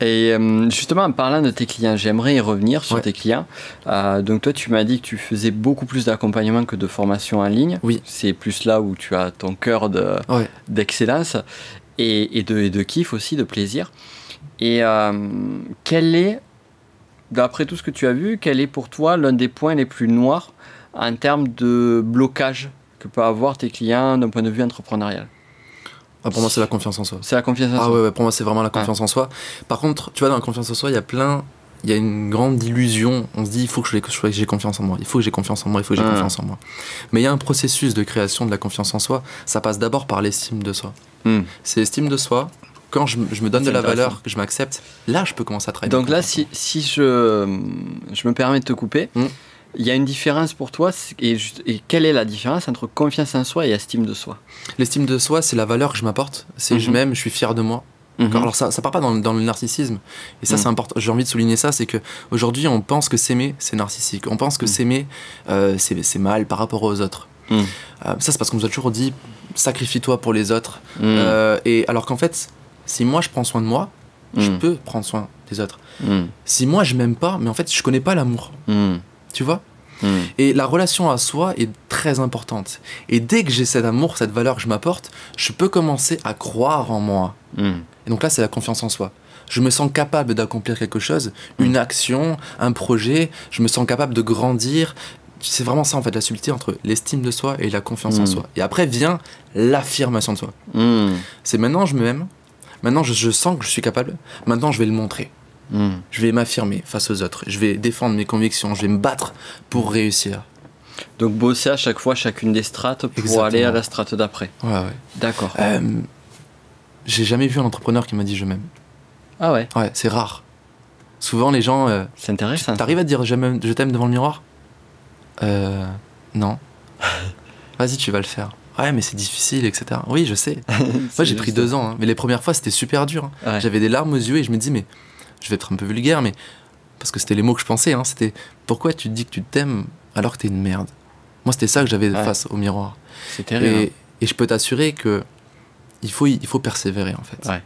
Et justement, en parlant de tes clients, j'aimerais y revenir sur tes clients. Donc toi, tu m'as dit que tu faisais beaucoup plus d'accompagnement que de formation en ligne. Oui. C'est plus là où tu as ton cœur d'excellence et de kiff aussi, de plaisir. Et quel est, d'après tout ce que tu as vu, quel est pour toi l'un des points les plus noirs en termes de blocage que peuvent avoir tes clients d'un point de vue entrepreneurial ? Pour moi, c'est la confiance en soi. C'est la confiance en soi. Ouais, pour moi, c'est vraiment la confiance en soi. Par contre, tu vois, dans la confiance en soi, il y a une grande illusion. On se dit, il faut que j'ai confiance en moi. Il faut que j'ai confiance en moi. Il faut que j'ai confiance en moi. Mais il y a un processus de création de la confiance en soi. Ça passe d'abord par l'estime de soi. C'est l'estime de soi. Quand je me donne de la valeur, que je m'accepte, là, je peux commencer à travailler. Donc là, si je me permets de te couper, il y a une différence pour toi, et quelle est la différence entre confiance en soi et estime de soi ? L'estime de soi, c'est la valeur que je m'apporte, c'est je m'aime, je suis fier de moi. Alors ça part pas dans le narcissisme, et ça c'est important, j'ai envie de souligner ça, c'est que aujourd'hui on pense que s'aimer c'est narcissique, on pense que s'aimer c'est mal par rapport aux autres. Ça c'est parce qu'on nous a toujours dit sacrifie-toi pour les autres, et alors qu'en fait si moi je prends soin de moi, je peux prendre soin des autres. Si moi je m'aime pas, mais en fait je connais pas l'amour. Tu vois ? Et la relation à soi est très importante. Et dès que j'ai cet amour, cette valeur que je m'apporte, je peux commencer à croire en moi. Et donc là, c'est la confiance en soi. Je me sens capable d'accomplir quelque chose, une action, un projet. Je me sens capable de grandir. c'est vraiment ça en fait, la subtilité entre l'estime de soi et la confiance en soi. Et après vient l'affirmation de soi. C'est maintenant je m'aime, maintenant je sens que je suis capable, maintenant je vais le montrer. Je vais m'affirmer face aux autres, je vais défendre mes convictions, je vais me battre pour réussir. Donc bosser à chaque fois chacune des strates pour Exactement. aller à la strate d'après. Ouais. D'accord. J'ai jamais vu un entrepreneur qui m'a dit je m'aime. Ah ouais. Ouais, c'est rare. Souvent les gens... C'est intéressant. T'arrives à te dire je t'aime devant le miroir? Non. Vas-y, tu vas le faire. Ouais, mais c'est difficile, etc. Oui, je sais. Moi, j'ai pris 2 ans, hein. Mais les premières fois, c'était super dur. Hein. Ouais. J'avais des larmes aux yeux et je me dis, mais je vais être un peu vulgaire, mais parce que c'était les mots que je pensais. Hein. C'était pourquoi tu te dis que tu t'aimes alors que t'es une merde. Moi, c'était ça que j'avais face au miroir. C'est terrible. Et je peux t'assurer que il faut persévérer, en fait. Ouais.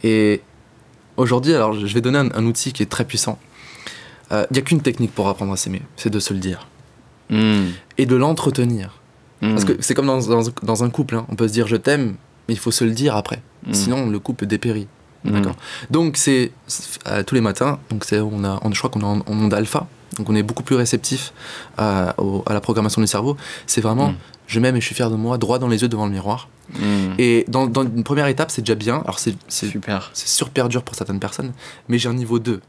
Et aujourd'hui, alors, je vais donner un outil qui est très puissant. Il n'y a qu'une technique pour apprendre à s'aimer, c'est de se le dire. Et de l'entretenir. Parce que c'est comme dans un couple, hein. On peut se dire je t'aime, mais il faut se le dire après. Sinon, le couple dépérit. D'accord. Donc, c'est tous les matins, donc je crois qu'on est en monde alpha, donc on est beaucoup plus réceptif à la programmation du cerveau. C'est vraiment je m'aime et je suis fier de moi, droit dans les yeux devant le miroir. Et dans une première étape, c'est déjà bien. Alors, c'est super dur pour certaines personnes, mais j'ai un niveau 2.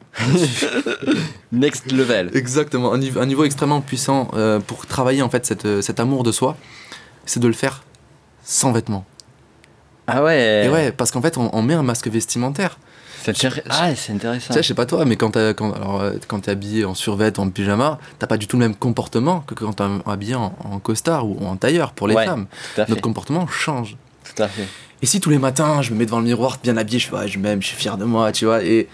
Next level. Exactement, un niveau extrêmement puissant pour travailler en fait cet amour de soi, c'est de le faire sans vêtements. Ah ouais. Et ouais, parce qu'en fait, on met un masque vestimentaire. C'est intéressant. Tu sais, je sais pas toi, mais quand t'es habillé en survêt ou en pyjama, t'as pas du tout le même comportement que quand t'es habillé en costard ou en tailleur pour les femmes. Notre comportement change. Tout à fait. Et si tous les matins, je me mets devant le miroir, bien habillé, je m'aime, je suis fier de moi, tu vois, mais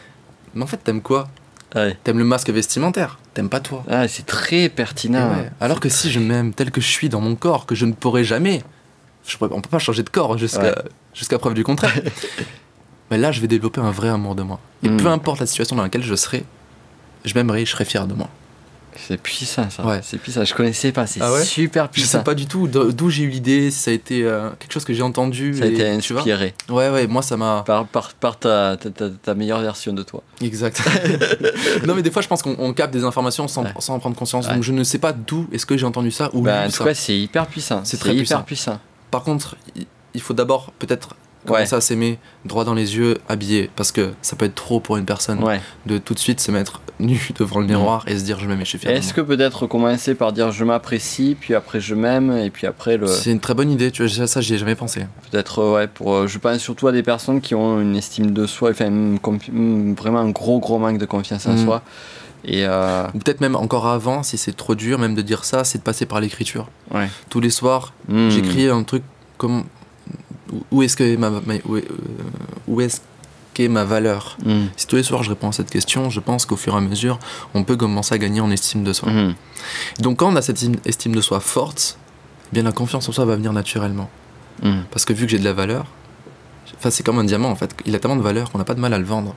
en fait, t'aimes quoi? Ouais. T'aimes le masque vestimentaire, t'aimes pas toi. Ah, c'est très pertinent. Ouais. Alors que si je m'aime tel que je suis dans mon corps, que je ne pourrai jamais, on peut pas changer de corps jusqu'à preuve du contraire. Mais là, je vais développer un vrai amour de moi. Et peu importe la situation dans laquelle je serai, je m'aimerai, je serai fier de moi. C'est puissant ça. Ouais. C'est puissant. Je connaissais pas. C'est super puissant. Je sais pas du tout d'où j'ai eu l'idée. Si ça a été quelque chose que j'ai entendu. Ça a été inspiré. Ouais. Moi, ça m'a. Par ta meilleure version de toi. Exact. Non, mais des fois, je pense qu'on capte des informations sans en prendre conscience. Donc, je ne sais pas d'où est-ce que j'ai entendu ça ou en tout cas, c'est hyper puissant. C'est très puissant. Par contre, il faut d'abord peut-être commencer à s'aimer droit dans les yeux, habillé, parce que ça peut être trop pour une personne de tout de suite se mettre nu devant le miroir et se dire je m'aime et je suis fier. Est-ce que peut-être commencer par dire je m'apprécie, puis après je m'aime, et puis après le... C'est une très bonne idée, tu vois, ça j'y ai jamais pensé. Peut-être je pense surtout à des personnes qui ont une estime de soi, enfin vraiment un gros manque de confiance en soi. Et ou peut-être même encore avant, si c'est trop dur même de dire ça, c'est de passer par l'écriture. Tous les soirs, j'écris un truc comme où est-ce qu'est ma valeur. Si tous les soirs je réponds à cette question, je pense qu'au fur et à mesure on peut commencer à gagner en estime de soi. Donc quand on a cette estime de soi forte, bien la confiance en soi va venir naturellement. Parce que vu que j'ai de la valeur, c'est comme un diamant en fait, il a tellement de valeur qu'on n'a pas de mal à le vendre.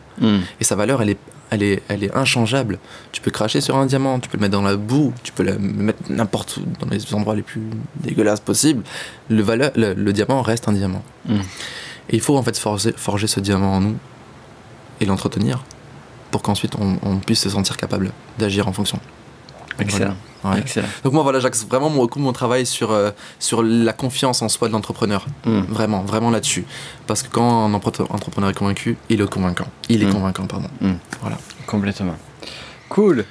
Et sa valeur elle est inchangeable. Tu peux cracher sur un diamant, tu peux le mettre dans la boue, tu peux le mettre n'importe où, dans les endroits les plus dégueulasses possibles. Le diamant reste un diamant. Et il faut en fait forger ce diamant en nous et l'entretenir pour qu'ensuite on puisse se sentir capable d'agir en fonction. Excellent. Voilà. Excellent. Donc moi voilà, j'axe vraiment beaucoup mon travail sur la confiance en soi de l'entrepreneur. Vraiment là-dessus. Parce que quand un entrepreneur est convaincu, il est convaincant. Pardon. Voilà. Complètement. Cool.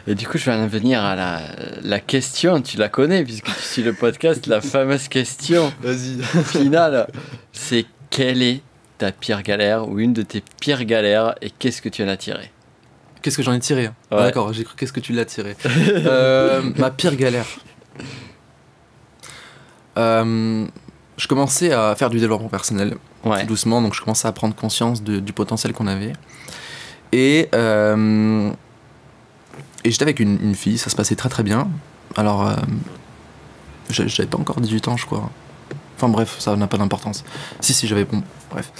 Et du coup, je vais en venir à la question. Tu la connais puisque tu suis le podcast. La fameuse question finale. C'est quelle est ta pire galère ou une de tes pires galères et qu'est-ce que tu en as tiré? Qu'est-ce que j'en ai tiré? D'accord, j'ai cru qu'est-ce que tu l'as tiré. Ma pire galère. Je commençais à faire du développement personnel tout doucement, donc je commençais à prendre conscience du potentiel qu'on avait. Et j'étais avec une fille, ça se passait très très bien. Alors, j'avais pas encore 18 ans, je crois. Enfin bref, ça n'a pas d'importance. Si, j'avais... Bon, bref.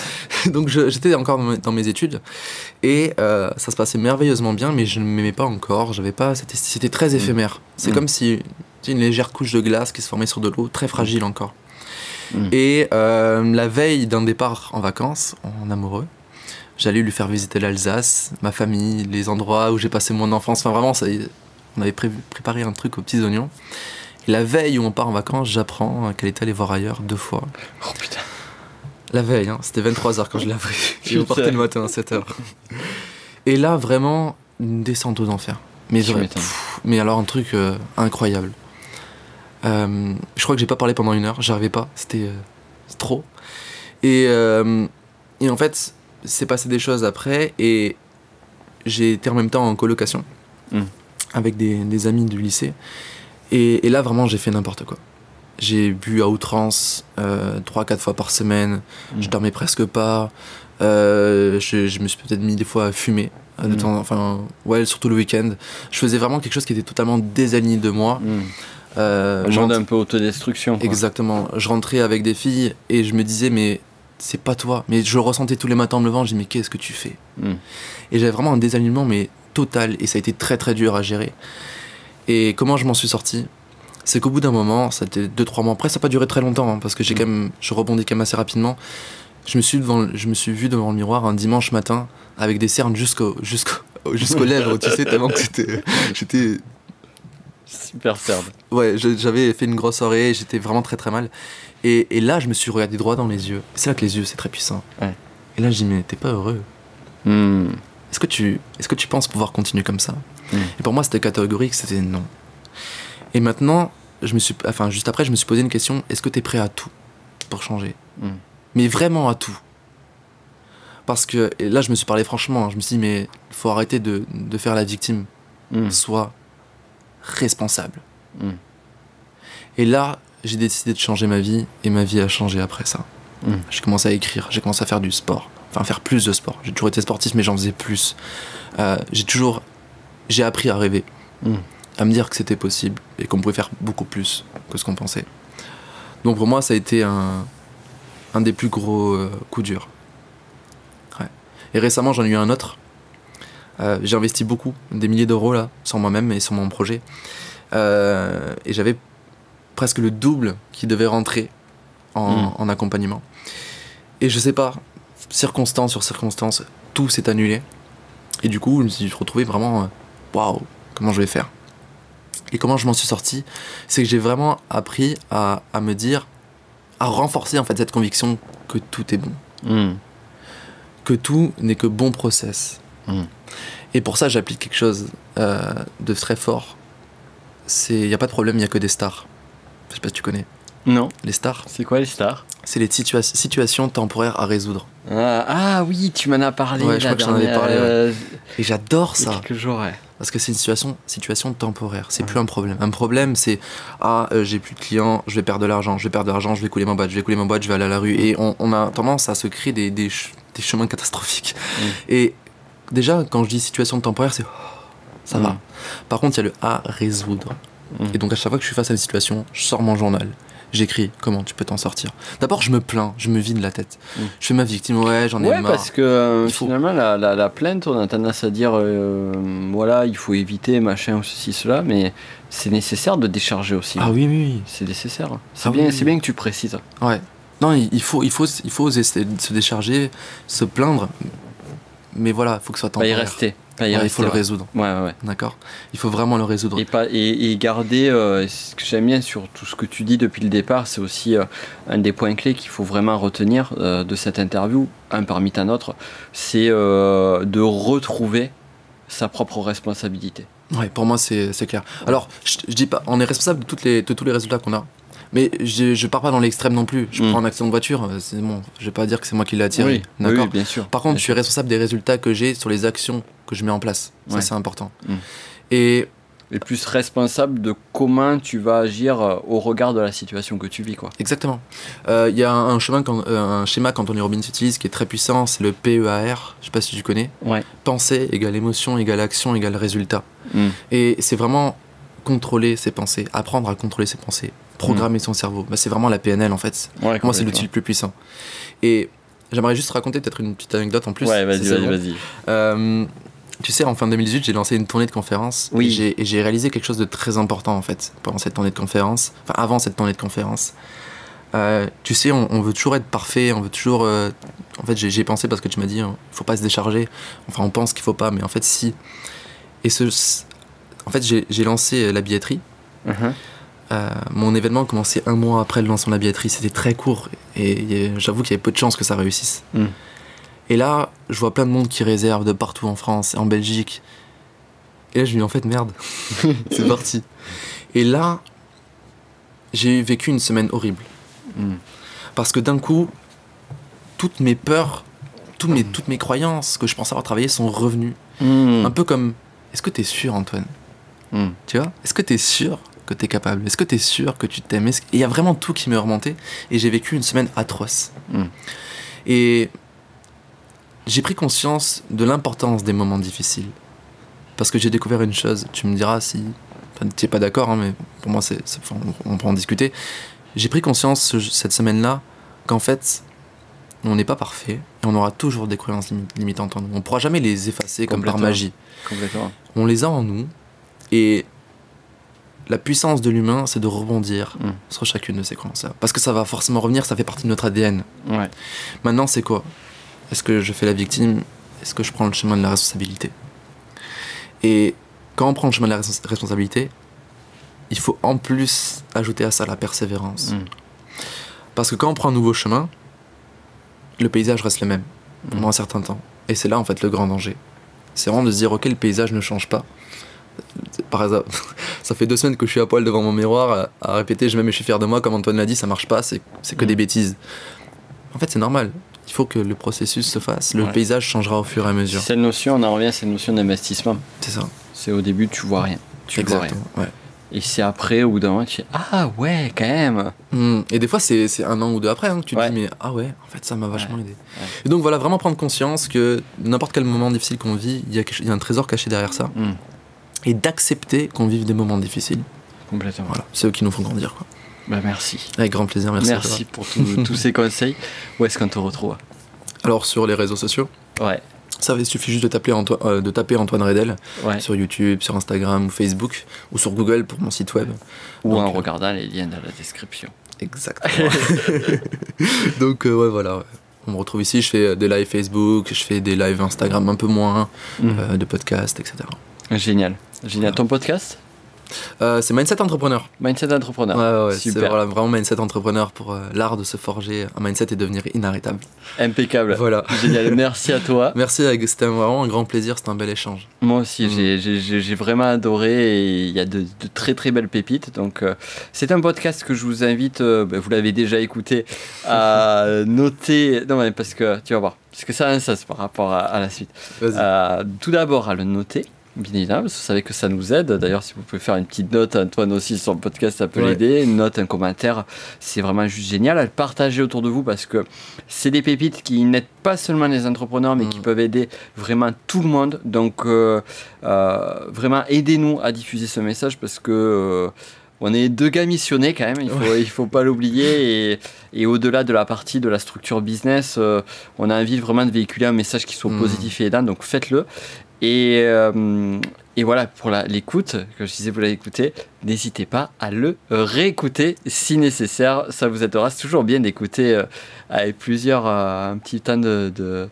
Donc j'étais encore dans mes études et ça se passait merveilleusement bien, mais je ne m'aimais pas encore. C'était très éphémère. C'est comme si une légère couche de glace qui se formait sur de l'eau, très fragile encore. Et la veille d'un départ en vacances, en amoureux, j'allais lui faire visiter l'Alsace, ma famille, les endroits où j'ai passé mon enfance. Enfin vraiment, On avait préparé un truc aux petits oignons. Et la veille où on part en vacances, j'apprends qu'elle est allée voir ailleurs 2 fois. Oh putain. La veille, hein, c'était 23h quand je l'ai appris. Et on partait le matin à 7h. Et là, vraiment, une descente aux enfers. Mais alors, un truc incroyable. Je crois que j'ai pas parlé pendant 1 heure, j'arrivais pas, c'était trop. Et en fait, c'est passé des choses après, et j'ai été en même temps en colocation avec des amis du lycée. Et là, vraiment, j'ai fait n'importe quoi. J'ai bu à outrance 3-4 fois par semaine, je dormais presque pas, je me suis peut-être mis des fois à fumer, surtout le week-end. Je faisais vraiment quelque chose qui était totalement désaligné de moi. Genre un peu autodestruction. Exactement. Je rentrais avec des filles et je me disais, mais c'est pas toi. Mais je le ressentais tous les matins en me levant, je me disais, mais qu'est-ce que tu fais Et j'avais vraiment un désalignement, mais total, et ça a été très très dur à gérer. Et comment je m'en suis sorti ? C'est qu'au bout d'un moment, ça a été 2-3 mois. Après, ça n'a pas duré très longtemps, hein, parce que je rebondis quand même assez rapidement. Je me suis vu devant le miroir un dimanche matin avec des cernes jusqu'aux lèvres, tu sais, tellement que j'étais super cerne. Ouais, j'avais fait une grosse soirée, j'étais vraiment très très mal. Et là, je me suis regardé droit dans les yeux. C'est là que les yeux, c'est très puissant. Ouais. Et là, je dis, mais t'es pas heureux. Est-ce que tu penses pouvoir continuer comme ça Et pour moi, c'était catégorique, c'était non. Et maintenant, juste après, je me suis posé une question, est-ce que t'es prêt à tout pour changer Mais vraiment à tout. Parce que, et là, je me suis parlé franchement, je me suis dit, mais il faut arrêter de faire la victime. Sois responsable. Et là, j'ai décidé de changer ma vie, et ma vie a changé après ça. J'ai commencé à écrire, j'ai commencé à faire du sport, faire plus de sport. J'ai toujours été sportif, mais j'en faisais plus. J'ai appris à rêver, à me dire que c'était possible et qu'on pouvait faire beaucoup plus que ce qu'on pensait. Donc pour moi, ça a été un des plus gros coups durs. Ouais. Et récemment, j'en ai eu un autre. J'ai investi beaucoup, des milliers d'euros là, sur moi-même et sur mon projet. Et j'avais presque le double qui devait rentrer en accompagnement. Et je sais pas, circonstance sur circonstance, tout s'est annulé. Et du coup, je me suis retrouvé vraiment, waouh, comment je vais faire ? Et comment je m'en suis sorti ? C'est que j'ai vraiment appris à me dire, à renforcer en fait cette conviction que tout est bon. Que tout n'est que bon process. Et pour ça, j'applique quelque chose de très fort. Il n'y a pas de problème, il n'y a que des stars. Je sais pas si tu connais. Non. Les stars. C'est quoi les stars ? C'est les situations temporaires à résoudre. Ah oui, tu m'en as parlé. Ouais, je crois que j'en avais parlé. Ouais. Et j'adore ça. Il y a quelques jours, ouais. Parce que c'est une situation temporaire. C'est plus un problème. Un problème, c'est j'ai plus de clients, je vais perdre de l'argent, je vais couler ma boîte, je vais aller à la rue. Et on a tendance à se créer des chemins catastrophiques. Et déjà, quand je dis situation temporaire, c'est ça va. Par contre, il y a le à résoudre. Et donc, à chaque fois que je suis face à une situation, je sors mon journal. J'écris comment tu peux t'en sortir. D'abord, je me plains, je me vide la tête. Je fais ma victime, j'en ai marre. Parce que finalement, la plainte, on a tendance à dire voilà, il faut éviter, machin, ou ceci, cela, mais c'est nécessaire de décharger aussi. Ah oui. C'est nécessaire. C'est bien que tu précises. Ouais. Non, il faut oser se décharger, se plaindre, mais voilà, il faut que ce soit temporaire. Pas y rester. Il faut le résoudre. Ouais. D'accord. Il faut vraiment le résoudre. Et garder, ce que j'aime bien sur tout ce que tu dis depuis le départ, c'est aussi un des points clés qu'il faut vraiment retenir de cette interview, un parmi tant d'autres, c'est de retrouver sa propre responsabilité. Ouais, pour moi c'est clair. Alors, je dis pas, on est responsable de tous les résultats qu'on a. Mais je pars pas dans l'extrême non plus. Je prends un accident de voiture, c'est bon, je vais pas dire que c'est moi qui l'ai attiré. D'accord. Oui, bien sûr. Par contre, je suis responsable des résultats que j'ai sur les actions que je mets en place. Ça, c'est important. Et plus responsable de comment tu vas agir au regard de la situation que tu vis, quoi. Exactement. Il y a un schéma qu'Anthony Robbins utilise qui est très puissant, c'est le PEAR. Je sais pas si tu connais. Ouais. Pensée égale émotion égale action égale résultat. Et c'est vraiment contrôler ses pensées, apprendre à contrôler ses pensées, programmer son cerveau. C'est vraiment la PNL en fait. Pour moi, c'est l'outil le plus puissant. Et j'aimerais juste raconter peut-être une petite anecdote en plus. Ouais, vas-y. Tu sais, en fin 2018, j'ai lancé une tournée de conférences. Oui. Et j'ai réalisé quelque chose de très important en fait pendant cette tournée de conférences. Enfin, avant cette tournée de conférences. Tu sais, on veut toujours être parfait, on veut toujours. En fait, j'ai pensé parce que tu m'as dit, faut pas se décharger. Enfin, on pense qu'il faut pas, mais en fait, si. Et En fait, j'ai lancé la billetterie. Mon événement a commencé 1 mois après le lancement de la billetterie. C'était très court et j'avoue qu'il y avait peu de chances que ça réussisse. Et là, je vois plein de monde qui réserve de partout en France et en Belgique. Et là, je me dis en fait, merde, c'est parti. Et là, j'ai vécu une semaine horrible. Parce que d'un coup, toutes mes peurs, toutes mes croyances que je pensais avoir travaillées sont revenues. Un peu comme, est-ce que t'es sûr, Antoine? Tu vois? Est-ce que t'es sûr que t'es capable? Est-ce que t'es sûr que tu t'aimes? Et il y a vraiment tout qui m'est remonté. Et j'ai vécu une semaine atroce. Et j'ai pris conscience de l'importance des moments difficiles. Parce que j'ai découvert une chose. Tu me diras si tu n'es pas d'accord, hein, mais pour moi, on peut en discuter. J'ai pris conscience cette semaine-là qu'en fait, on n'est pas parfait et on aura toujours des croyances limitantes en nous. On ne pourra jamais les effacer comme par magie. Complètement. On les a en nous et la puissance de l'humain, c'est de rebondir sur chacune de ces croyances-là. Parce que ça va forcément revenir, ça fait partie de notre ADN. Maintenant, c'est quoi? Est-ce que je fais la victime? Est-ce que je prends le chemin de la responsabilité? Et quand on prend le chemin de la responsabilité, il faut en plus ajouter à ça la persévérance. Parce que quand on prend un nouveau chemin, le paysage reste le même pendant un certain temps. Et c'est là en fait le grand danger. C'est vraiment de se dire ok, le paysage ne change pas. Par exemple, ça fait 2 semaines que je suis à poil devant mon miroir à répéter je m'aime et je suis fier de moi, comme Antoine l'a dit, ça marche pas, c'est que des bêtises. En fait c'est normal. Il faut que le processus se fasse. Le paysage changera au fur et à mesure. Cette notion, on en revient à cette notion d'investissement. C'est ça. C'est au début, tu vois rien. Exactement, ouais. Et c'est après, au bout d'un moment, tu dis ah ouais, quand même. Et des fois, c'est 1 an ou 2 après que tu te dis mais ah ouais, en fait, ça m'a vachement aidé. Et donc voilà, vraiment prendre conscience que n'importe quel moment difficile qu'on vit, il y a un trésor caché derrière ça. Et d'accepter qu'on vive des moments difficiles. Complètement. Voilà, c'est eux qui nous font grandir, quoi. Bah merci. Avec grand plaisir, merci. Merci pour tous ces conseils. Où est-ce qu'on te retrouve? Alors sur les réseaux sociaux. Il suffit juste de taper Antoine Redel sur YouTube, sur Instagram ou Facebook ou sur Google pour mon site web. Ou en regardant les liens dans la description. Exactement. Donc voilà. On me retrouve ici, je fais des lives Facebook, je fais des lives Instagram un peu moins, de podcasts, etc. Génial. Voilà. Ton podcast? C'est Mindset Entrepreneur. Mindset Entrepreneur. Ouais, super. C'est vraiment Mindset Entrepreneur pour l'art de se forger un mindset et devenir inarrêtable. Impeccable. Voilà. Génial. Merci à toi. Merci, c'était vraiment un grand plaisir, c'était un bel échange. Moi aussi, j'ai vraiment adoré et il y a de très très belles pépites. Donc, c'est un podcast que je vous invite, vous l'avez déjà écouté, à noter. Non, mais parce que tu vas voir, parce que ça c'est par rapport à la suite. Tout d'abord, à le noter. Bien évidemment, parce que vous savez que ça nous aide. D'ailleurs, si vous pouvez faire une petite note, Antoine aussi sur le podcast, ça peut l'aider. Une note, un commentaire, c'est vraiment juste génial à le partager autour de vous parce que c'est des pépites qui n'aident pas seulement les entrepreneurs, mais qui peuvent aider vraiment tout le monde. Donc, vraiment, aidez-nous à diffuser ce message parce que on est 2 gars missionnés quand même, il faut pas l'oublier. Et au-delà de la partie de la structure business, on a envie vraiment de véhiculer un message qui soit positif et aidant. Donc, faites-le. Et voilà, pour l'écoute, que je disais, vous l'avez écouté, n'hésitez pas à le réécouter si nécessaire. Ça vous aidera. C'est toujours bien d'écouter avec un petit temps de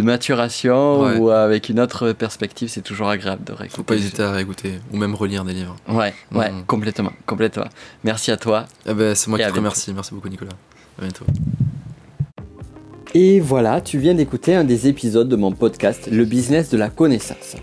maturation ou avec une autre perspective. C'est toujours agréable de réécouter. Faut pas hésiter à réécouter ou même relire des livres. Complètement. Merci à toi. C'est moi qui te remercie. Merci beaucoup, Nicolas. À bientôt. Et voilà, tu viens d'écouter un des épisodes de mon podcast Le business de la connaissance.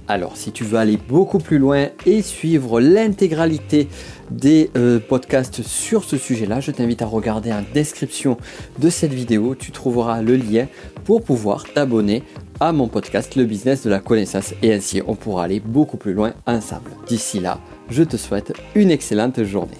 Alors, si tu veux aller beaucoup plus loin et suivre l'intégralité des podcasts sur ce sujet-là, je t'invite à regarder en description de cette vidéo. Tu trouveras le lien pour pouvoir t'abonner à mon podcast Le business de la connaissance. Et ainsi, on pourra aller beaucoup plus loin ensemble. D'ici là, je te souhaite une excellente journée.